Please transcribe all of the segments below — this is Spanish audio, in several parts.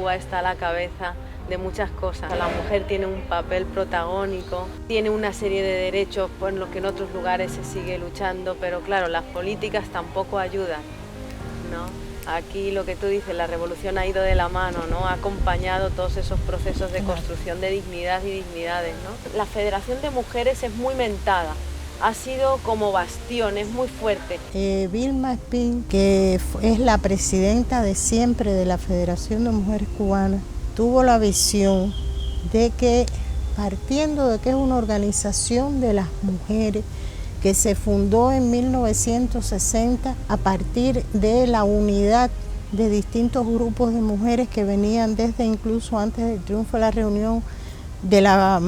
Cuba está a la cabeza de muchas cosas. La mujer tiene un papel protagónico, tiene una serie de derechos por los que en otros lugares se sigue luchando, pero claro, las políticas tampoco ayudan, ¿no? Aquí lo que tú dices, la revolución ha ido de la mano, ¿no? Ha acompañado todos esos procesos de construcción de dignidad y dignidades, ¿no? La Federación de Mujeres es muy mentada, ha sido como bastión, es muy fuerte. Vilma Espín, que es la presidenta de siempre de la Federación de Mujeres Cubanas, tuvo la visión de que, partiendo de que es una organización de las mujeres, que se fundó en 1960 a partir de la unidad de distintos grupos de mujeres que venían desde incluso antes del triunfo de la reunión de la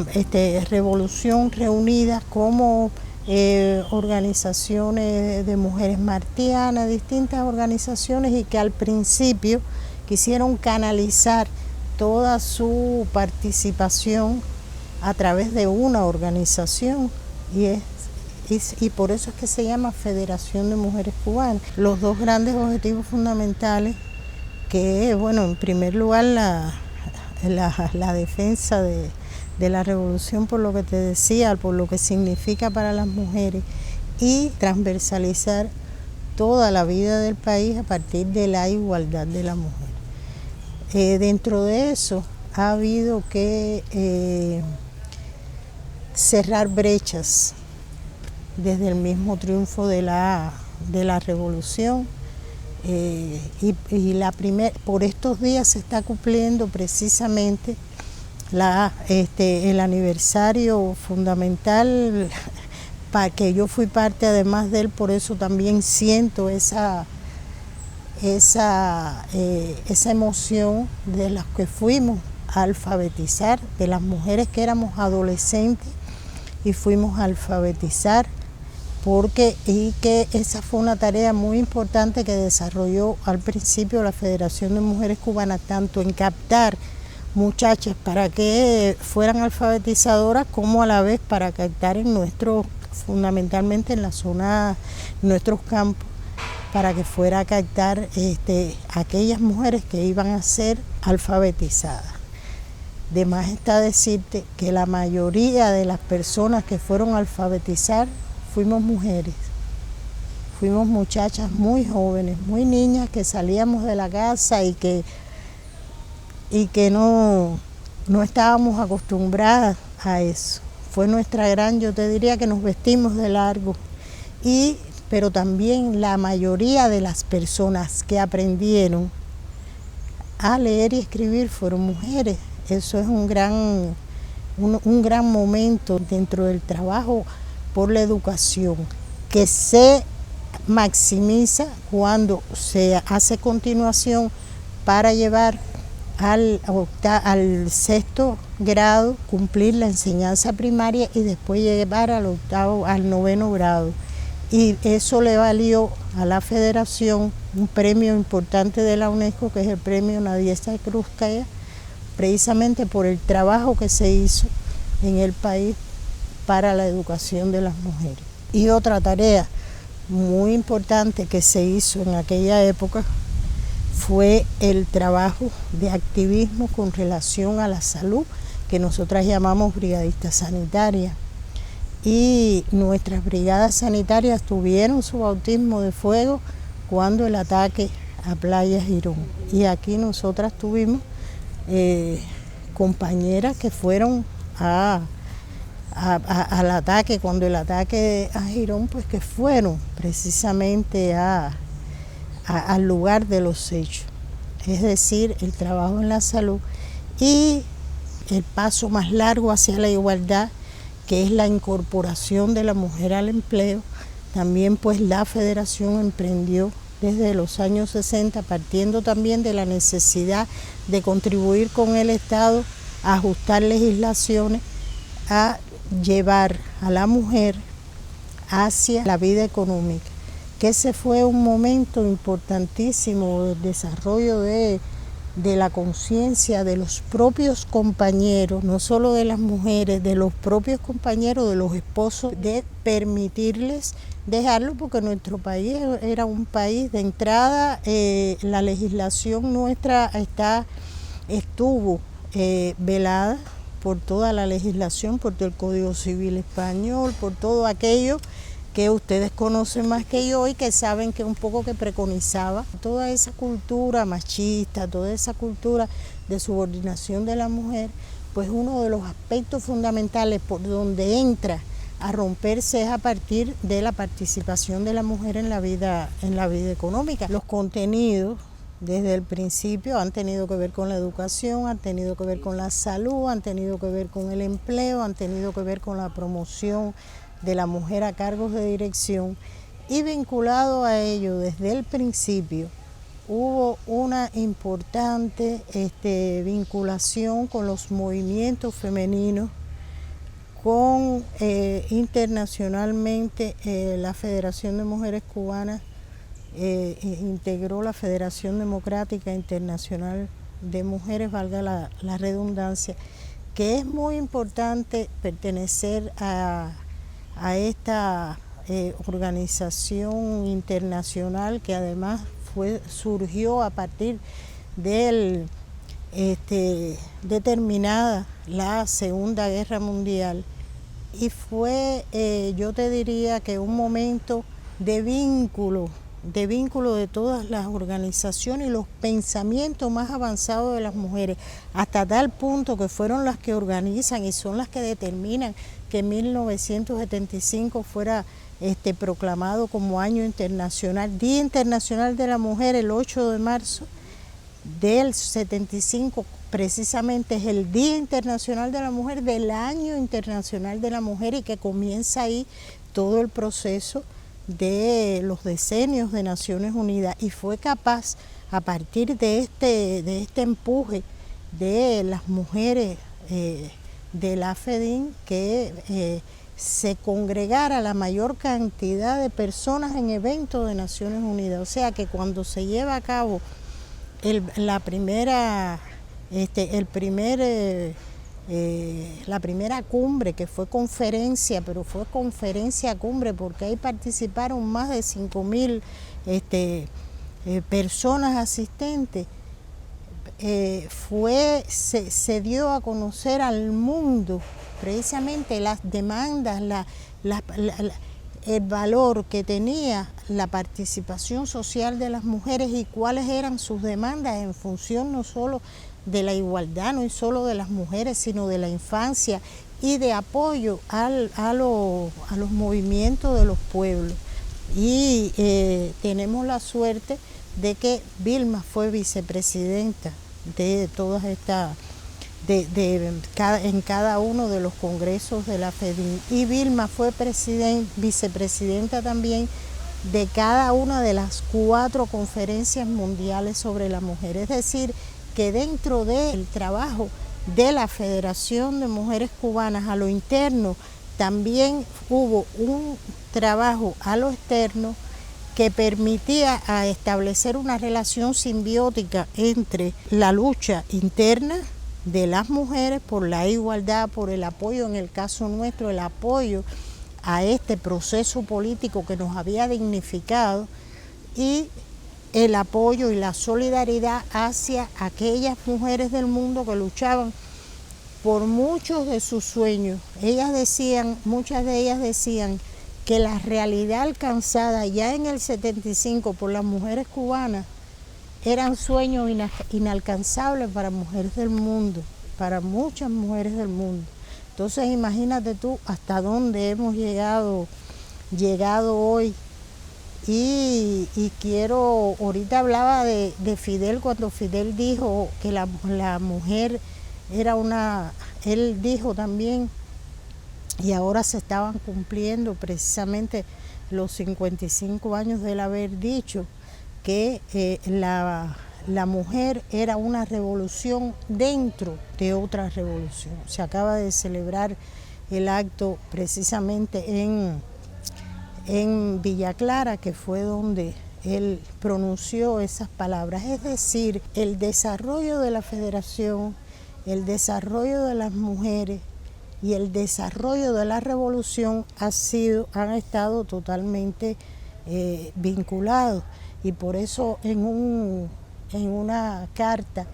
revolución, reunidas como organizaciones de mujeres martianas, distintas organizaciones, y que al principio quisieron canalizar toda su participación a través de una organización, y por eso es que se llama Federación de Mujeres Cubanas. Los dos grandes objetivos fundamentales, que bueno, en primer lugar la defensa de la revolución, por lo que te decía, por lo que significa para las mujeres, y transversalizar toda la vida del país a partir de la igualdad de la mujer. Dentro de eso ha habido que cerrar brechas desde el mismo triunfo de la revolución, por estos días se está cumpliendo precisamente el aniversario fundamental, para que yo fui parte además de él, por eso también siento esa emoción de las que fuimos a alfabetizar, de las mujeres que éramos adolescentes y fuimos a alfabetizar, y que esa fue una tarea muy importante que desarrolló al principio la Federación de Mujeres Cubanas, tanto en captar muchachas para que fueran alfabetizadoras, como a la vez para captar fundamentalmente en la zona, nuestros campos, para que fuera a captar aquellas mujeres que iban a ser alfabetizadas. De más está decirte que la mayoría de las personas que fueron a alfabetizar fuimos mujeres, fuimos muchachas muy jóvenes, muy niñas, que salíamos de la casa y que no estábamos acostumbradas a eso. Fue yo te diría que nos vestimos de largo, pero también la mayoría de las personas que aprendieron a leer y escribir fueron mujeres. Eso es un gran momento dentro del trabajo por la educación, que se maximiza cuando se hace continuación para llevar al sexto grado, cumplir la enseñanza primaria y después llevar al noveno grado. Y eso le valió a la Federación un premio importante de la UNESCO, que es el premio Nadia Krúpskaya, precisamente por el trabajo que se hizo en el país para la educación de las mujeres. Y otra tarea muy importante que se hizo en aquella época fue el trabajo de activismo con relación a la salud, que nosotras llamamos brigadistas sanitarias. Y nuestras brigadas sanitarias tuvieron su bautismo de fuego cuando el ataque a Playa Girón. Y aquí nosotras tuvimos compañeras que fueron al ataque, cuando el ataque a Girón, pues que fueron precisamente al lugar de los hechos. Es decir, el trabajo en la salud y el paso más largo hacia la igualdad, que es la incorporación de la mujer al empleo. También pues la Federación emprendió desde los años 60, partiendo también de la necesidad de contribuir con el Estado a ajustar legislaciones, a llevar a la mujer hacia la vida económica, que ese fue un momento importantísimo del desarrollo de la conciencia de los propios compañeros, no solo de las mujeres, de los propios compañeros, de los esposos, de permitirles dejarlo, porque nuestro país era un país de entrada, la legislación nuestra está estuvo velada por toda la legislación, por todo el Código Civil Español, por todo aquello que ustedes conocen más que yo y que saben que un poco que preconizaba toda esa cultura machista, toda esa cultura de subordinación de la mujer, pues uno de los aspectos fundamentales por donde entra a romperse es a partir de la participación de la mujer en la vida económica. Los contenidos desde el principio han tenido que ver con la educación, han tenido que ver con la salud, han tenido que ver con el empleo, han tenido que ver con la promoción de la mujer a cargos de dirección, y vinculado a ello desde el principio hubo una importante vinculación con los movimientos femeninos, con internacionalmente la Federación de Mujeres Cubanas integró la Federación Democrática Internacional de Mujeres, valga la redundancia, que es muy importante pertenecer a esta organización internacional que además surgió a partir de terminada la Segunda Guerra Mundial, y fue, yo te diría que un momento de vínculo de todas las organizaciones y los pensamientos más avanzados de las mujeres, hasta tal punto que fueron las que organizan y son las que determinan que 1975 fuera proclamado como Año Internacional, Día Internacional de la Mujer, el 8 de marzo del 75, precisamente es el Día Internacional de la Mujer del Año Internacional de la Mujer, y que comienza ahí todo el proceso de los decenios de Naciones Unidas, y fue capaz a partir de este empuje de las mujeres de la FEDIN que se congregara la mayor cantidad de personas en eventos de Naciones Unidas. O sea que cuando se lleva a cabo la primera cumbre, que fue conferencia, pero fue conferencia cumbre porque ahí participaron más de 5.000 personas asistentes, se dio a conocer al mundo precisamente las demandas, el valor que tenía la participación social de las mujeres y cuáles eran sus demandas en función no solo de la igualdad, no solo de las mujeres, sino de la infancia y de apoyo a los movimientos de los pueblos. Y tenemos la suerte de que Vilma fue vicepresidenta de todas estas, en cada uno de los congresos de la FEDIN, y Vilma fue vicepresidenta también de cada una de las 4 conferencias mundiales sobre la mujer. Es decir, que dentro del trabajo de la Federación de Mujeres Cubanas a lo interno, también hubo un trabajo a lo externo que permitía establecer una relación simbiótica entre la lucha interna de las mujeres por la igualdad, por el apoyo, en el caso nuestro, el apoyo a este proceso político que nos había dignificado, y el apoyo y la solidaridad hacia aquellas mujeres del mundo que luchaban por muchos de sus sueños. Muchas de ellas decían que la realidad alcanzada ya en el 75 por las mujeres cubanas eran sueños inalcanzables para mujeres del mundo, para muchas mujeres del mundo. Entonces imagínate tú hasta dónde hemos llegado hoy. Y quiero, ahorita hablaba de Fidel, cuando Fidel dijo que la mujer era él dijo también, y ahora se estaban cumpliendo precisamente los 55 años de él haber dicho que la mujer era una revolución dentro de otra revolución. Se acaba de celebrar el acto precisamente en Villa Clara, que fue donde él pronunció esas palabras. Es decir, el desarrollo de la federación, el desarrollo de las mujeres y el desarrollo de la revolución han estado totalmente vinculados. Y por eso en una carta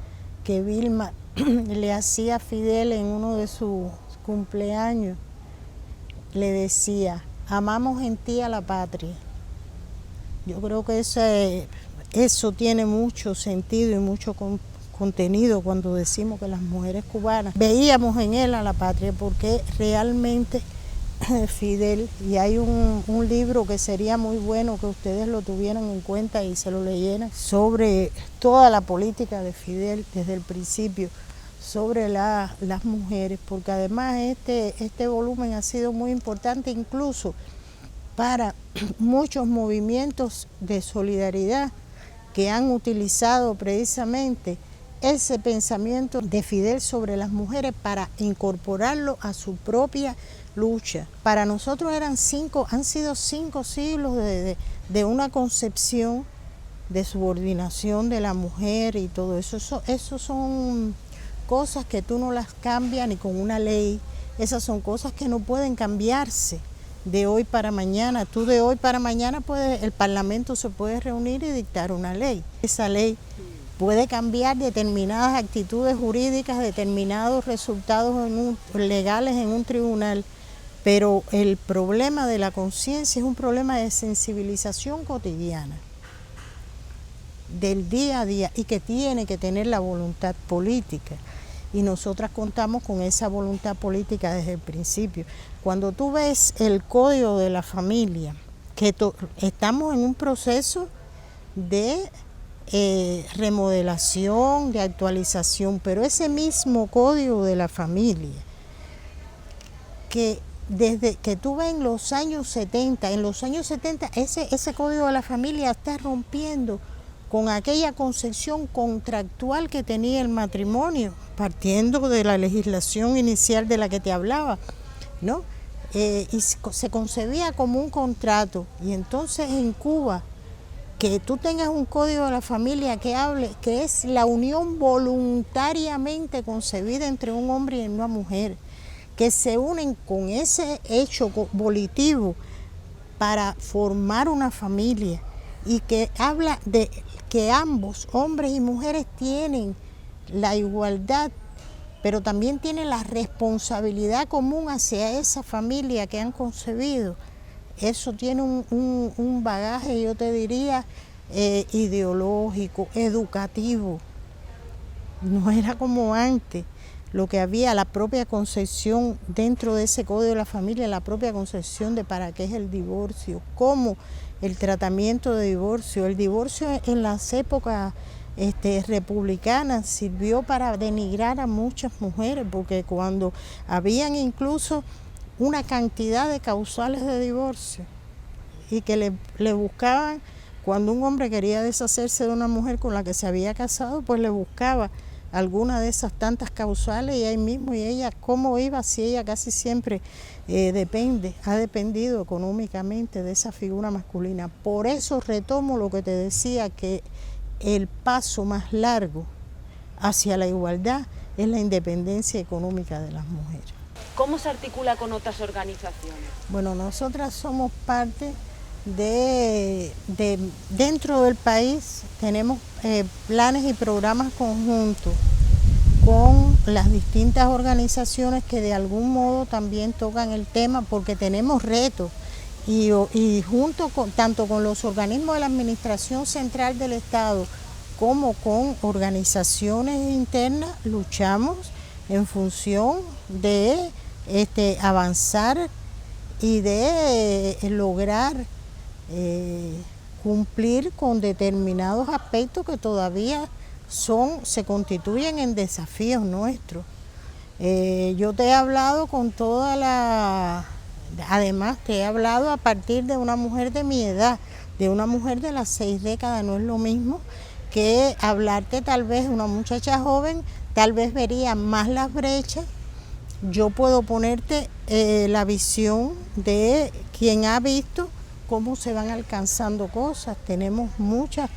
que Vilma le hacía a Fidel en uno de sus cumpleaños. Le decía: amamos en ti a la patria. Yo creo que eso tiene mucho sentido y mucho contenido cuando decimos que las mujeres cubanas veíamos en él a la patria, porque realmente Fidel, y hay un libro que sería muy bueno que ustedes lo tuvieran en cuenta y se lo leyeran, sobre toda la política de Fidel desde el principio, sobre las mujeres, porque además este volumen ha sido muy importante incluso para muchos movimientos de solidaridad que han utilizado precisamente ese pensamiento de Fidel sobre las mujeres para incorporarlo a su propia lucha. Para nosotros han sido 5 siglos de una concepción de subordinación de la mujer y todo eso. Eso son cosas que tú no las cambias ni con una ley. Esas son cosas que no pueden cambiarse de hoy para mañana. Tú de hoy para mañana el Parlamento se puede reunir y dictar una ley. Esa ley puede cambiar determinadas actitudes jurídicas, determinados resultados legales en un tribunal, pero el problema de la conciencia es un problema de sensibilización cotidiana, del día a día, y que tiene que tener la voluntad política. Y nosotras contamos con esa voluntad política desde el principio. Cuando tú ves el Código de la Familia, que estamos en un proceso de remodelación, de actualización, pero ese mismo Código de la Familia, que desde que tú ves en los años 70, ese Código de la Familia está rompiendo con aquella concepción contractual que tenía el matrimonio, partiendo de la legislación inicial de la que te hablaba, ¿no? Y se concebía como un contrato. Y entonces en Cuba, que tú tengas un Código de la Familia que hable, que es la unión voluntariamente concebida entre un hombre y una mujer, que se unen con ese hecho volitivo para formar una familia, y que habla de que ambos, hombres y mujeres, tienen la igualdad, pero también tienen la responsabilidad común hacia esa familia que han concebido. Eso tiene un bagaje, yo te diría, ideológico, educativo. No era como antes, lo que había, la propia concepción dentro de ese Código de la Familia, la propia concepción de para qué es el divorcio, cómo el tratamiento de divorcio. El divorcio en las épocas republicanas sirvió para denigrar a muchas mujeres, porque cuando habían incluso una cantidad de causales de divorcio y que le buscaban, cuando un hombre quería deshacerse de una mujer con la que se había casado, pues le buscaba alguna de esas tantas causales, y ahí mismo, y ella cómo iba, si ella casi siempre ha dependido económicamente de esa figura masculina. Por eso retomo lo que te decía, que el paso más largo hacia la igualdad es la independencia económica de las mujeres. ¿Cómo se articula con otras organizaciones? Bueno, nosotras somos parte dentro del país, tenemos planes y programas conjuntos con las distintas organizaciones que de algún modo también tocan el tema, porque tenemos retos, y tanto con los organismos de la Administración Central del Estado como con organizaciones internas, luchamos en función de avanzar y de lograr cumplir con determinados aspectos que todavía se constituyen en desafíos nuestros. Yo te he hablado además te he hablado a partir de una mujer de mi edad, de una mujer de las 6 décadas. No es lo mismo que hablarte tal vez una muchacha joven, tal vez vería más las brechas. Yo puedo ponerte la visión de quien ha visto cómo se van alcanzando cosas. Tenemos muchas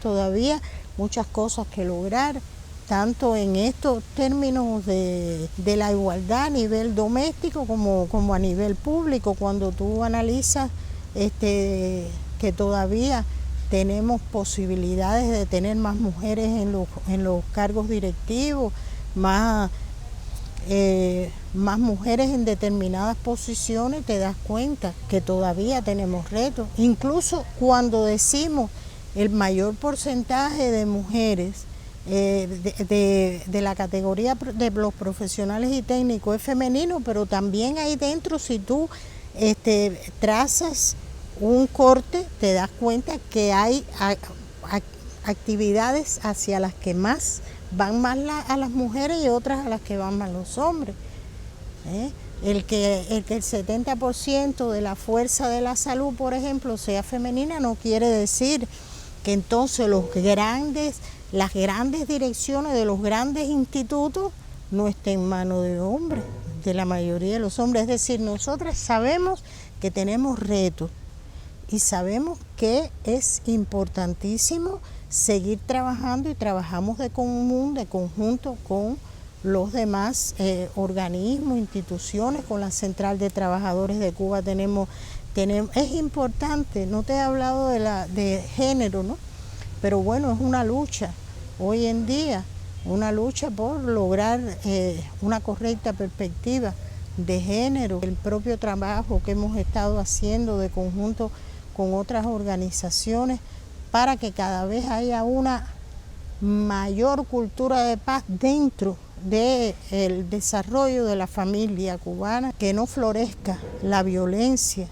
cosas que lograr, tanto en estos términos de la igualdad a nivel doméstico como a nivel público. Cuando tú analizas que todavía tenemos posibilidades de tener más mujeres en los cargos directivos, más mujeres en determinadas posiciones, te das cuenta que todavía tenemos retos. Incluso cuando decimos el mayor porcentaje de mujeres de la categoría de los profesionales y técnicos es femenino, pero también ahí dentro, si tú trazas un corte, te das cuenta que hay actividades hacia las que más van más a las mujeres y otras a las que van más los hombres. El que el 70% de la fuerza de la salud, por ejemplo, sea femenina, no quiere decir que entonces las grandes direcciones de los grandes institutos no estén en manos de hombres, de la mayoría de los hombres. Es decir, nosotras sabemos que tenemos retos y sabemos que es importantísimo seguir trabajando, y trabajamos de conjunto con los demás organismos, instituciones, con la Central de Trabajadores de Cuba es importante. No te he hablado de género, ¿no? Pero bueno, es una lucha hoy en día, una lucha por lograr una correcta perspectiva de género. El propio trabajo que hemos estado haciendo de conjunto con otras organizaciones para que cada vez haya una mayor cultura de paz dentro del desarrollo de la familia cubana, que no florezca la violencia,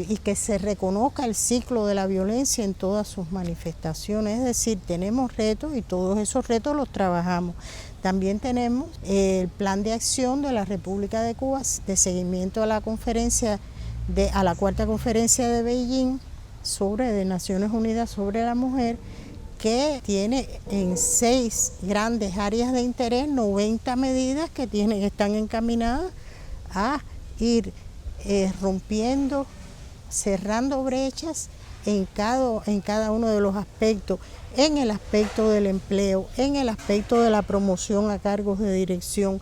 y que se reconozca el ciclo de la violencia en todas sus manifestaciones. Es decir, tenemos retos y todos esos retos los trabajamos. También tenemos el plan de acción de la República de Cuba de seguimiento a la cuarta conferencia de Beijing de Naciones Unidas sobre la mujer, que tiene en 6 grandes áreas de interés 90 medidas que están encaminadas a ir rompiendo, cerrando brechas en cada uno de los aspectos, en el aspecto del empleo, en el aspecto de la promoción a cargos de dirección,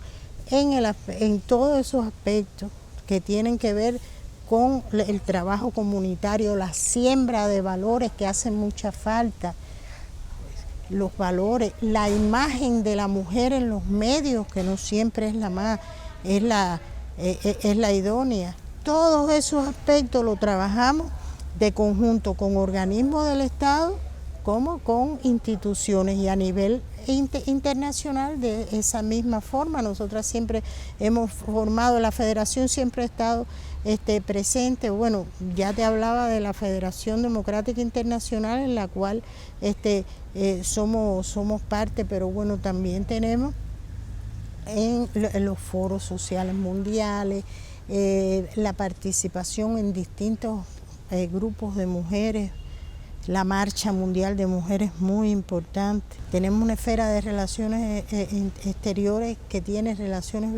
en todos esos aspectos que tienen que ver con el trabajo comunitario, la siembra de valores que hacen mucha falta, los valores, la imagen de la mujer en los medios, que no siempre es la idónea. Todos esos aspectos los trabajamos de conjunto con organismos del Estado como con instituciones, y a nivel internacional de esa misma forma. Nosotras siempre hemos formado, la federación siempre ha estado presente. Bueno, ya te hablaba de la Federación Democrática Internacional, en la cual somos parte, pero bueno, también tenemos en los foros sociales mundiales, la participación en distintos grupos de mujeres. La Marcha Mundial de Mujeres es muy importante. Tenemos una esfera de relaciones exteriores que tiene relaciones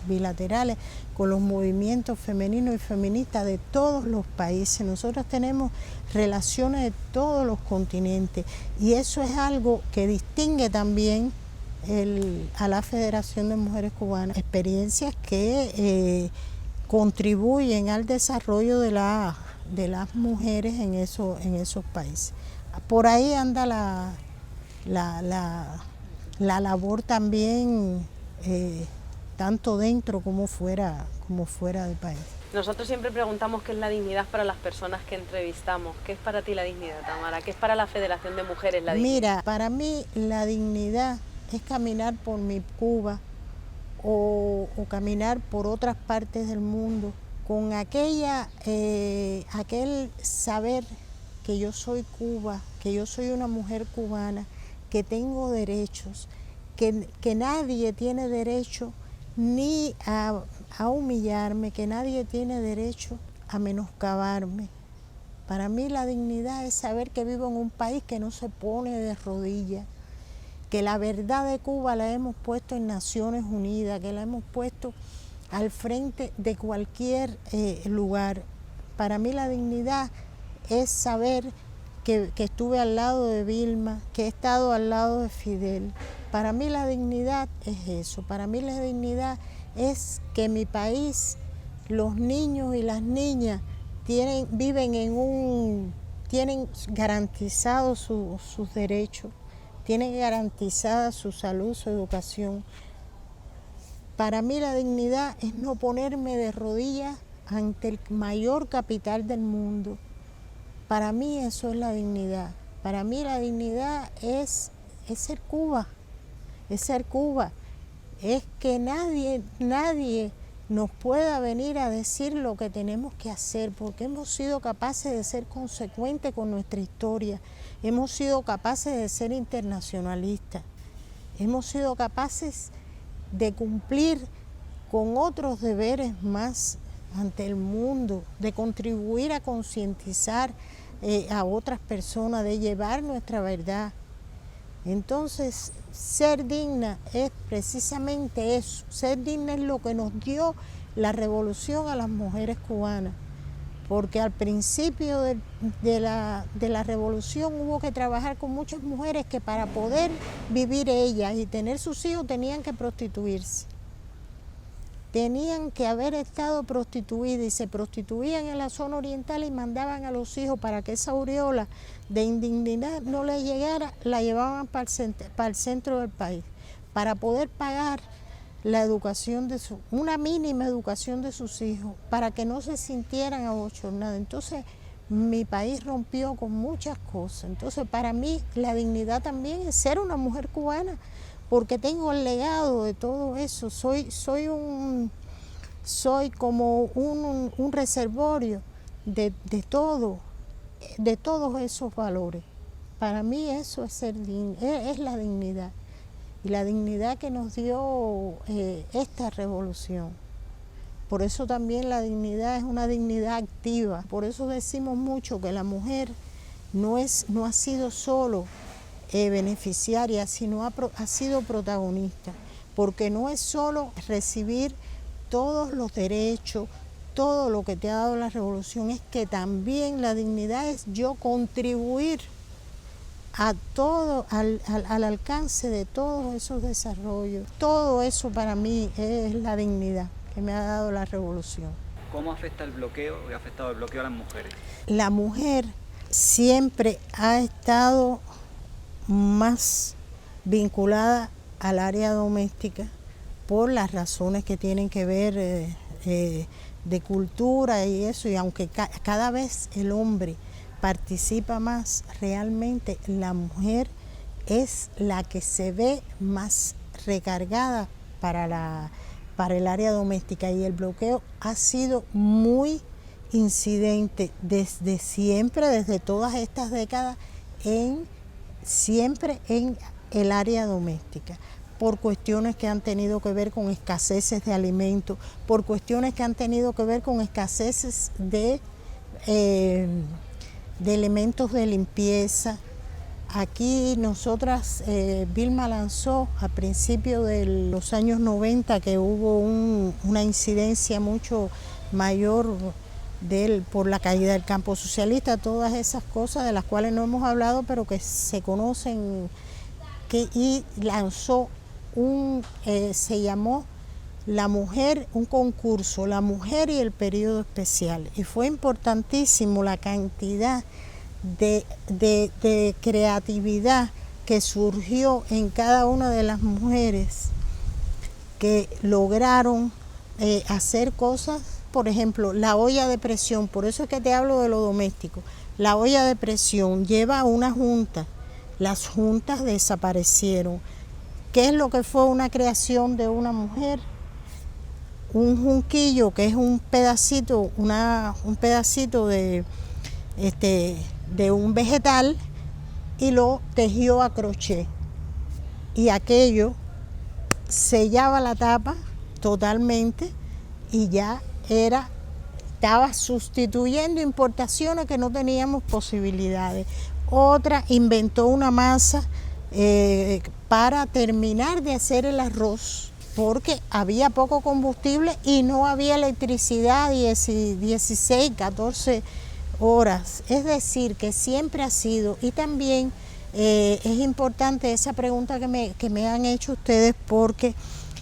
bilaterales con los movimientos femeninos y feministas de todos los países. Nosotros tenemos relaciones de todos los continentes, y eso es algo que distingue también a la Federación de Mujeres Cubanas. Experiencias que contribuyen al desarrollo de las mujeres en esos países. Por ahí anda la labor también, tanto dentro como fuera del país. Nosotros siempre preguntamos qué es la dignidad para las personas que entrevistamos. ¿Qué es para ti la dignidad, Tamara? ¿Qué es para la Federación de Mujeres la dignidad? Mira, para mí la dignidad es caminar por mi Cuba o caminar por otras partes del mundo con aquel saber que yo soy Cuba, que yo soy una mujer cubana, que tengo derechos, que nadie tiene derecho ni a humillarme, que nadie tiene derecho a menoscabarme. Para mí la dignidad es saber que vivo en un país que no se pone de rodillas, que la verdad de Cuba la hemos puesto en Naciones Unidas, que la hemos puesto al frente de cualquier lugar. Para mí la dignidad es saber que estuve al lado de Vilma, que he estado al lado de Fidel. Para mí la dignidad es eso. Para mí la dignidad es que mi país, los niños y las niñas viven en un tienen garantizados sus derechos, tienen garantizada su salud, su educación. Para mí la dignidad es no ponerme de rodillas ante el mayor capital del mundo. Para mí eso es la dignidad. Para mí la dignidad es ser Cuba, es ser Cuba. Es que nadie nos pueda venir a decir lo que tenemos que hacer, porque hemos sido capaces de ser consecuentes con nuestra historia, hemos sido capaces de ser internacionalistas, hemos sido capaces de cumplir con otros deberes más ante el mundo, de contribuir a concientizar a otras personas, de llevar nuestra verdad. Entonces, ser digna es precisamente eso. Ser digna es lo que nos dio la revolución a las mujeres cubanas, porque al principio de la revolución hubo que trabajar con muchas mujeres que para poder vivir ellas y tener sus hijos tenían que prostituirse. Tenían que haber estado prostituidas y se prostituían en la zona oriental y mandaban a los hijos para que esa aureola de indignidad no les llegara, la llevaban para el centro del país, para poder pagar la educación una mínima educación de sus hijos, para que no se sintieran abochornadas. Entonces mi país rompió con muchas cosas. Entonces para mí la dignidad también es ser una mujer cubana, porque tengo el legado de todo eso, soy como un reservorio de todos esos valores. Para mí eso es es la dignidad, y la dignidad que nos dio esta revolución. Por eso también la dignidad es una dignidad activa, por eso decimos mucho que la mujer no ha sido solo beneficiaria, sino ha sido protagonista, porque no es solo recibir todos los derechos, todo lo que te ha dado la revolución, es que también la dignidad es yo contribuir a todo, al alcance de todos esos desarrollos. Todo eso para mí es la dignidad que me ha dado la revolución. ¿Cómo afecta el bloqueo y ha afectado el bloqueo a las mujeres? La mujer siempre ha estado más vinculada al área doméstica por las razones que tienen que ver de cultura y eso, y aunque cada vez el hombre participa más, realmente la mujer es la que se ve más recargada para el área doméstica, y el bloqueo ha sido muy incidente desde siempre, desde todas estas décadas, siempre en el área doméstica, por cuestiones que han tenido que ver con escaseces de alimentos, por cuestiones que han tenido que ver con escaseces de elementos de limpieza. Aquí nosotras, Vilma lanzó a principios de los años 90 que hubo una incidencia mucho mayor por la caída del campo socialista, todas esas cosas de las cuales no hemos hablado, pero que se conocen, y lanzó se llamó La Mujer, un concurso, La Mujer y el Periodo Especial, y fue importantísimo la cantidad de creatividad que surgió en cada una de las mujeres que lograron hacer cosas. Por ejemplo, la olla de presión, por eso es que te hablo de lo doméstico. La olla de presión lleva a una junta, las juntas desaparecieron. ¿Qué es lo que fue una creación de una mujer? Un junquillo, que es un pedacito de un vegetal, y lo tejió a crochet. Y aquello sellaba la tapa totalmente y ya estaba sustituyendo importaciones que no teníamos posibilidades. Otra inventó una masa para terminar de hacer el arroz, porque había poco combustible y no había electricidad 16, 14 horas. Es decir, que siempre ha sido, y también es importante esa pregunta que me han hecho ustedes, porque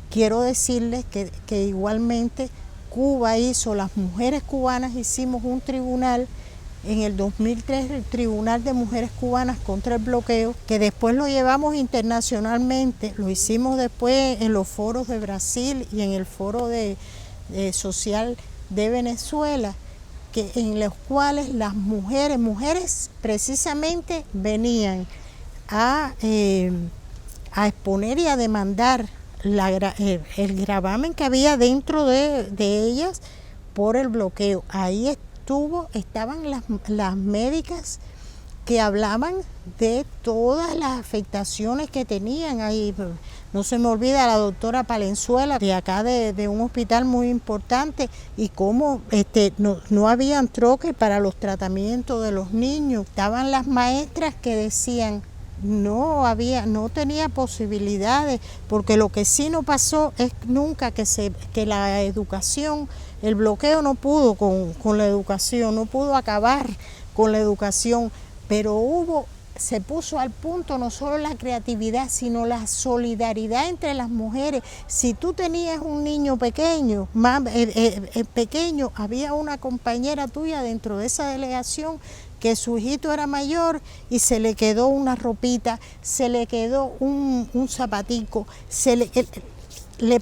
quiero decirles que igualmente Cuba las mujeres cubanas hicimos un tribunal en el 2003 el Tribunal de Mujeres Cubanas contra el Bloqueo, que después lo llevamos internacionalmente, lo hicimos después en los foros de Brasil y en el foro social de Venezuela, en los cuales las mujeres precisamente venían a exponer y a demandar el gravamen que había dentro de ellas por el bloqueo. Ahí estaban las médicas que hablaban de todas las afectaciones que tenían. Ahí no se me olvida la doctora Palenzuela, de acá de un hospital muy importante, y cómo no habían troques para los tratamientos de los niños. Estaban las maestras que decían no tenía posibilidades, porque lo que sí no pasó es nunca que la educación, el bloqueo no pudo con la educación, no pudo acabar con la educación, pero se puso al punto no solo la creatividad, sino la solidaridad entre las mujeres. Si tú tenías un niño pequeño, había una compañera tuya dentro de esa delegación que su hijito era mayor y se le quedó una ropita, se le quedó un zapatico, le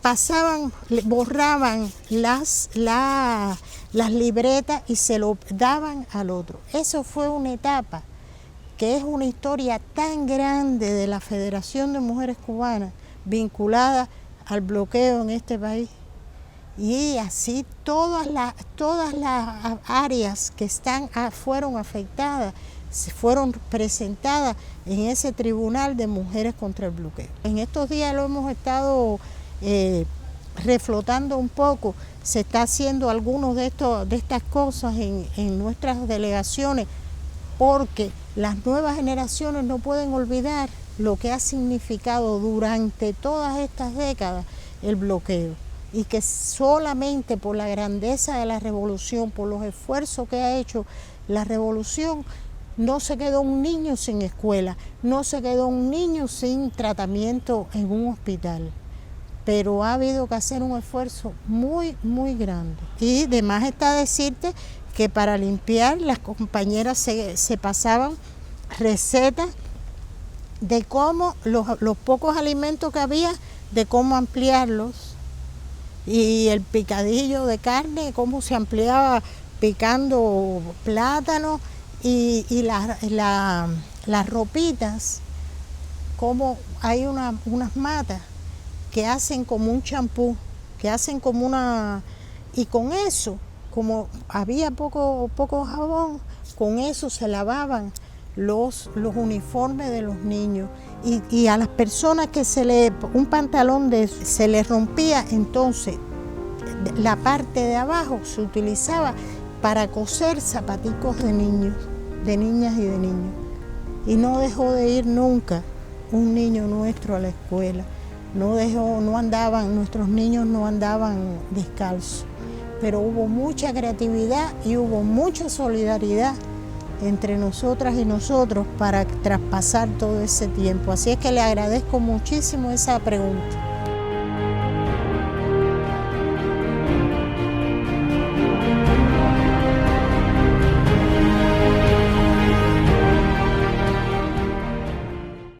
borraban las libretas y se lo daban al otro. Eso fue una etapa que es una historia tan grande de la Federación de Mujeres Cubanas vinculada al bloqueo en este país. Y así todas las áreas que fueron afectadas, fueron presentadas en ese Tribunal de Mujeres contra el Bloqueo. En estos días lo hemos estado reflotando un poco, se está haciendo algunos de estas cosas en nuestras delegaciones, porque las nuevas generaciones no pueden olvidar lo que ha significado durante todas estas décadas el bloqueo, y que solamente por la grandeza de la revolución, por los esfuerzos que ha hecho la revolución, no se quedó un niño sin escuela, no se quedó un niño sin tratamiento en un hospital, pero ha habido que hacer un esfuerzo muy, muy grande. Y de más está decirte que para limpiar las compañeras se pasaban recetas de cómo los pocos alimentos que había, de cómo ampliarlos, y el picadillo de carne, cómo se ampliaba picando plátano, y las ropitas, como hay unas matas que hacen como un champú, que hacen como y con eso, como había poco jabón, con eso se lavaban los uniformes de los niños, y a las personas que un pantalón se les rompía, entonces la parte de abajo se utilizaba para coser zapaticos de niños, de niñas y de niños. Y no dejó de ir nunca un niño nuestro a la escuela, nuestros niños no andaban descalzos, pero hubo mucha creatividad y hubo mucha solidaridad entre nosotras y nosotros para traspasar todo ese tiempo. Así es que le agradezco muchísimo esa pregunta.